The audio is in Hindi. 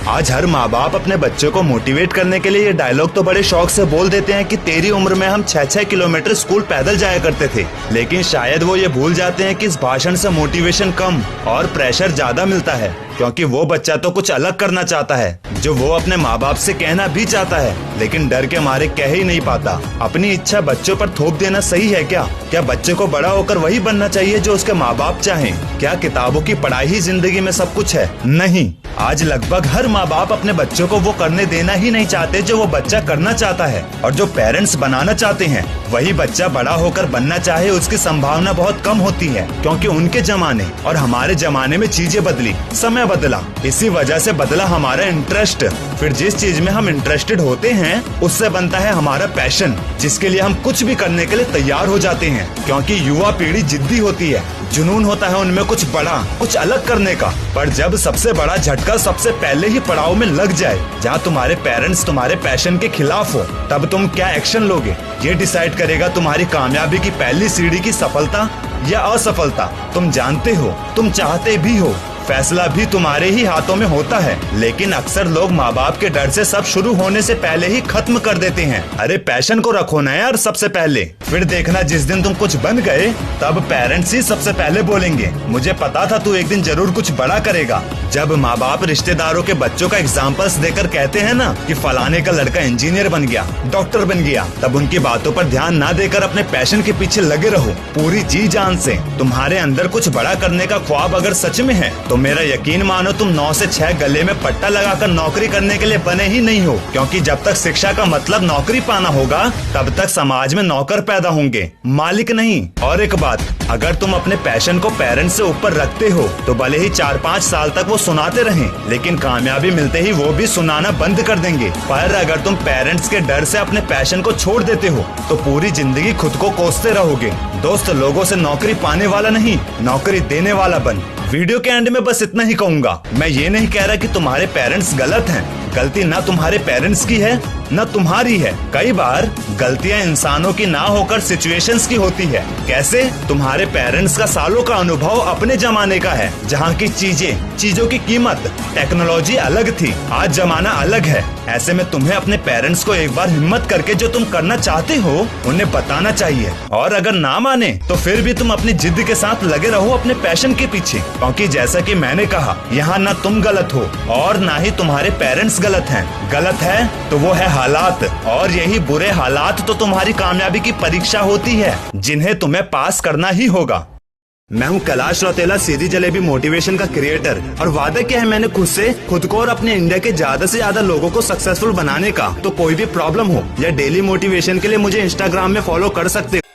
आज हर माँ बाप अपने बच्चे को मोटिवेट करने के लिए ये डायलॉग तो बड़े शौक से बोल देते हैं कि तेरी उम्र में हम 6-6 किलोमीटर स्कूल पैदल जाया करते थे, लेकिन शायद वो ये भूल जाते हैं कि इस भाषण से मोटिवेशन कम और प्रेशर ज्यादा मिलता है, क्योंकि वो बच्चा तो कुछ अलग करना चाहता है जो वो अपने माँ बाप से कहना भी चाहता है, लेकिन डर के मारे कह ही नहीं पाता। अपनी इच्छा बच्चों पर थोप देना सही है क्या? क्या बच्चे को बड़ा होकर वही बनना चाहिए जो उसके माँ बाप चाहें? क्या किताबों की पढ़ाई ही जिंदगी में सब कुछ है? नहीं। आज लगभग हर माँ बाप अपने बच्चों को वो करने देना ही नहीं चाहते जो वो बच्चा करना चाहता है, और जो पेरेंट्स बनाना चाहते हैं वही बच्चा बड़ा होकर बनना चाहे उसकी संभावना बहुत कम होती है, क्योंकि उनके जमाने और हमारे जमाने में चीजें बदली, समय बदला, इसी वजह से बदला हमारा इंटरेस्ट। फिर जिस चीज में हम इंटरेस्टेड होते हैं उससे बनता है हमारा पैशन, जिसके लिए हम कुछ भी करने के लिए तैयार हो जाते हैं, क्योंकि युवा पीढ़ी जिद्दी होती है, जुनून होता है उनमें कुछ बड़ा, कुछ अलग करने का। पर जब सबसे बड़ा झटका सबसे पहले ही पड़ाव में लग जाए, जहाँ तुम्हारे पेरेंट्स तुम्हारे पैशन के खिलाफ हो, तब तुम क्या एक्शन लोगे ये डिसाइड करेगा तुम्हारी कामयाबी की पहली सीढ़ी की सफलता या असफलता। तुम जानते हो, तुम चाहते भी हो, फैसला भी तुम्हारे ही हाथों में होता है, लेकिन अक्सर लोग माँ बाप के डर से सब शुरू होने से पहले ही खत्म कर देते हैं। अरे पैशन को रखो ना यार सबसे पहले, फिर देखना जिस दिन तुम कुछ बन गए तब पेरेंट्स ही सबसे पहले बोलेंगे मुझे पता था तू एक दिन जरूर कुछ बड़ा करेगा। जब माँ बाप रिश्तेदारों के बच्चों का एग्जाम्पल्स देकर कहते हैं ना कि फलाने का लड़का इंजीनियर बन गया, डॉक्टर बन गया, तब उनकी बातों पर ध्यान ना देकर अपने पैशन के पीछे लगे रहो पूरी जी जान से। तुम्हारे अंदर कुछ बड़ा करने का ख्वाब अगर सच में है तो मेरा यकीन मानो तुम 9 से 6 गले में पट्टा लगाकर नौकरी करने के लिए बने ही नहीं हो, क्योंकि जब तक शिक्षा का मतलब नौकरी पाना होगा तब तक समाज में नौकर पैदा होंगे, मालिक नहीं। और एक बात, अगर तुम अपने पैशन को पेरेंट्स से ऊपर रखते हो तो भले ही 4-5 साल तक वो सुनाते रहें, लेकिन कामयाबी मिलते ही वो भी सुनाना बंद कर देंगे। पर अगर तुम पेरेंट्स के डर से अपने पैशन को छोड़ देते हो तो पूरी जिंदगी खुद को कोसते रहोगे। दोस्त, लोगों से नौकरी पाने वाला नहीं, नौकरी देने वाला बन। वीडियो के एंड में बस इतना ही कहूँगा, मैं ये नहीं कह रहा कि तुम्हारे पेरेंट्स गलत हैं, गलती ना तुम्हारे पेरेंट्स की है न तुम्हारी है। कई बार गलतियां इंसानों की ना होकर सिचुएशंस की होती है। कैसे? तुम्हारे पेरेंट्स का सालों का अनुभव अपने जमाने का है, जहाँ की चीजों की कीमत, टेक्नोलॉजी अलग थी, आज जमाना अलग है। ऐसे में तुम्हें अपने पेरेंट्स को एक बार हिम्मत करके जो तुम करना चाहते हो उन्हें बताना चाहिए, और अगर ना माने तो फिर भी तुम अपनी जिद के साथ लगे रहो अपने पैशन के पीछे, क्योंकि जैसा कि मैंने कहा, यहाँ न तुम गलत हो और ना ही तुम्हारे पेरेंट्स गलत हैं। गलत है तो वो है हालात, और यही बुरे हालात तो तुम्हारी कामयाबी की परीक्षा होती है, जिन्हें तुम्हें पास करना ही होगा। मैं हूँ कैलाश रौतेला, सीधी जलेबी मोटिवेशन का क्रिएटर, और वादा किया है मैंने खुद को और अपने इंडिया के ज्यादा से ज्यादा लोगों को सक्सेसफुल बनाने का। तो कोई भी प्रॉब्लम हो या डेली मोटिवेशन के लिए मुझे इंस्टाग्राम में फॉलो कर सकते हो।